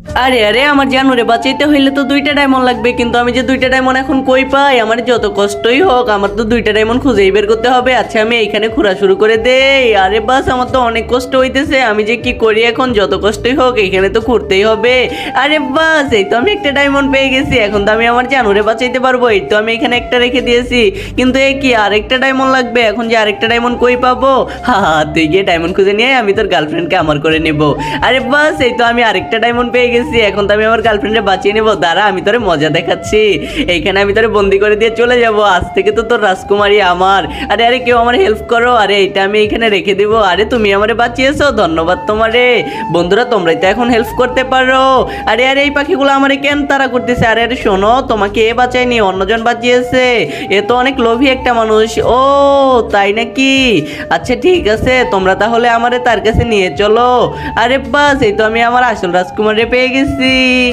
আরে আরে আমার জানুরে বাঁচাইতে হইলে তো 2টা ডায়মন্ড লাগবে, কিন্তু আমি যে 2টা ডায়মন্ড এখন কই পাই? আমার যত কষ্টই হোক আমার তো 2টা ডায়মন্ড খুঁজেই বের করতে হবে। আচ্ছা আমি এইখানে ঘোরা শুরু করে দেই। আরে বাস আমার তো অনেক কষ্ট হইতেছে, আমি যে কি করি এখন? যত কষ্টই হোক এখানে তো ঘুরতেই হবে। আরে বাস এই তো আমি একটা ডায়মন্ড পেয়ে গেছি, এখন তো আমি আমার জানুরে বাঁচাইতে পারবো। এই তো আমি এখানে একটা রেখে দিয়েছি, কিন্তু এই কি আরেকটা ডায়মন্ড লাগবে। এখন যে আরেকটা ডায়মন্ড কই পাবো? হা হা, তুই গিয়ে ডায়মন্ড খুঁজে নিয়ে আয়, আমি তোর গার্লফ্রেন্ডকে আমার করে নেব। আরে বাস এই তো আমি আরেকটা ডায়মন্ড পেয়ে গেছি, এখন তো আমি আমার গার্লফ্রেন্ডে বাঁচিয়ে নেবো। দাঁড়া আমি তোরে মজা দেখাচ্ছি, এইখানে আমি তোরে বন্দি করে দিয়ে চলে যাব। আজ থেকে তো তোর রাজকুমারী আমার। আরে আরে কেউ আমার হেল্প করো। আরে এটা আমি এখানে রেখে দিব। আরে তুমি আমারে বাঁচিয়েছো, ধন্যবাদ তোমারে। বন্ধুরা তোমরাই তো এখন হেল্প করতে পারো। আরে আরে এই পাখিগুলো আমারে কেন তাড়া করতেছে? আরে আরে শোনো, তোমাকে এ বাঁচায়নি, অন্যজন বাঁচিয়েছে। এ তো অনেক লোভী একটা মানুষ। ও তাই নাকি? আচ্ছা ঠিক আছে, তোমরা তাহলে আমারে তার কাছে নিয়ে চলো। আরে বাস এই তো আমি আমার আসল রাজকুমারে পেয়ে গেছি।